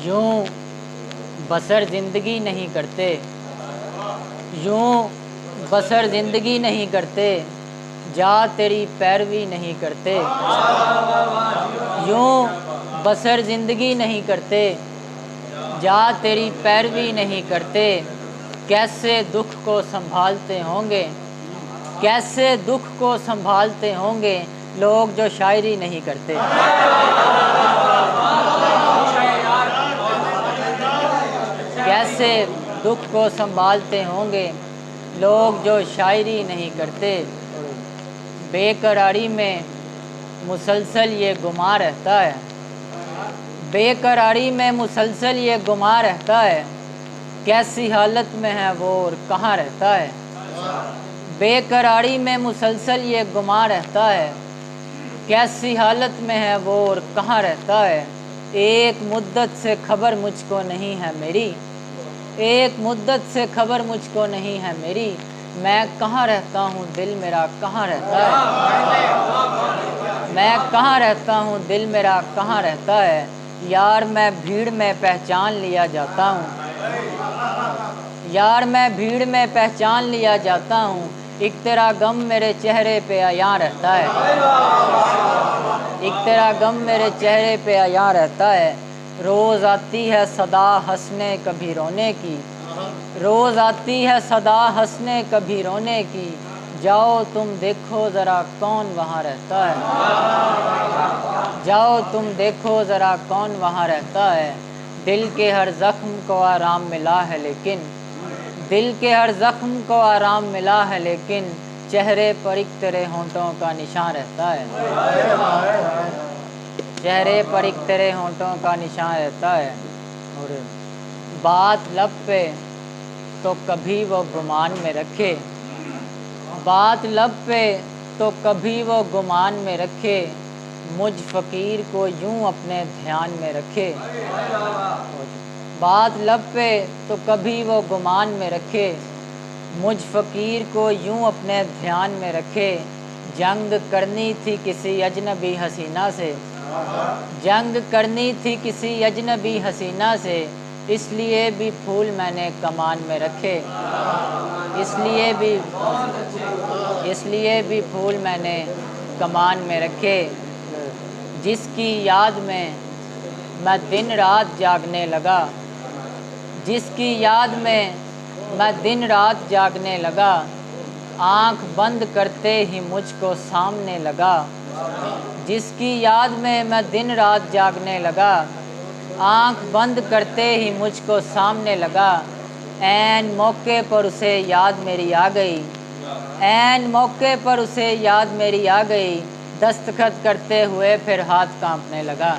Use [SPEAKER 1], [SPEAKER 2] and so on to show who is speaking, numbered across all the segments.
[SPEAKER 1] یوں بسر زندگی نہیں کرتے، یوں بسر زندگی نہیں کرتے، جا تیری پیروی نہیں کرتے، یوں بسر زندگی نہیں کرتے، جا تیری پیروی نہیں کرتے، کیسے دکھ کو سنبھالتے ہوں گے، کیسے دکھ کو سنبھالتے ہوں گے لوگ جو شاعری نہیں کرتے۔ کیسے دکھ کو سنبھالتے ہوں گے لوگ جو شاعری نہیں کرتے۔ بے قراری میں مسلسل یہ گماں رہتا ہے، بے قراری میں مسلسل یہ گماں رہتا ہے، کیسی حالت میں ہے وہ اور کہاں رہتا ہے۔ بے قراری میں مسلسل یہ گماں رہتا ہے، کیسی حالت میں ہے وہ اور کہاں رہتا ہے۔ ایک مدت سے خبر مجھ کو نہیں ہے میری، ایک مدت سے خبر مجھ کو نہیں ہے میری، میں کہاں رہتا ہوں دل میرا کہاں رہتا ہے، میں کہاں رہتا ہوں دل میرا کہاں رہتا ہے۔ یار میں بھیڑ میں پہچان لیا جاتا ہوں، یار میں بھیڑ میں پہچان لیا جاتا ہوں، ایک تیرا غم میرے چہرے پہ عیاں رہتا ہے، ایک تیرا غم میرے چہرے پہ عیاں رہتا ہے۔ روز آتی ہے صدا ہنسنے کبھی رونے کی، روز آتی ہے صدا ہنسنے کبھی رونے کی، جاؤ تم دیکھو ذرا کون وہاں رہتا ہے، جاؤ تم دیکھو ذرا کون وہاں رہتا ہے۔ دل کے ہر زخم کو آرام ملا ہے لیکن، دل کے ہر زخم کو آرام ملا ہے لیکن، چہرے پر ایک تیرے ہونٹوں کا نشان رہتا ہے، چہرے پر ایک تیرے ہونٹوں کا نشان رہتا ہے۔ اور بات لب پہ تو کبھی وہ گمان میں رکھے، بات لب پہ تو کبھی وہ گمان میں رکھے، مجھ فقیر کو یوں اپنے دھیان میں رکھے، بات لب پہ تو کبھی وہ گمان میں رکھے، مجھ فقیر کو یوں اپنے دھیان میں رکھے۔ جنگ کرنی تھی کسی اجنبی حسینہ سے، جنگ کرنی تھی کسی اجنبی حسینہ سے، اس لیے بھی پھول میں نے کمان میں رکھے، اس لیے بھی پھول میں نے کمان میں رکھے۔ جس کی یاد میں میں دن رات جاگنے لگا، جس کی یاد میں میں دن رات جاگنے لگا، آنکھ بند کرتے ہی مجھ کو سامنے لگا، جس کی یاد میں میں دن رات جاگنے لگا، آنکھ بند کرتے ہی مجھ کو سامنے لگا، عین موقع پر اسے یاد میری آ گئی، عین موقع پر اسے یاد میری آ گئی، دستخط کرتے ہوئے پھر ہاتھ کانپنے لگا،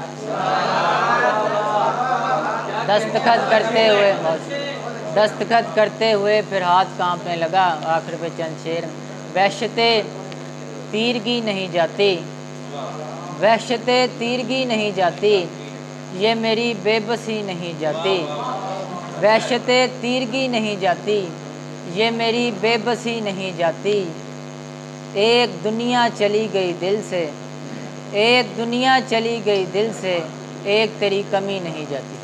[SPEAKER 1] دستخط کرتے ہوئے پھر ہاتھ کانپنے لگا۔ آخر پہ چند شعر۔ وحشتیں تیرگی نہیں جاتی، وحشتیں تیرگی نہیں جاتی، یہ میری بے بسی نہیں جاتی، وحشتیں تیرگی نہیں جاتی، یہ میری بے بسی نہیں جاتی۔ ایک دنیا چلی گئی دل سے، ایک دنیا چلی گئی دل سے، ایک تیری کمی نہیں جاتی۔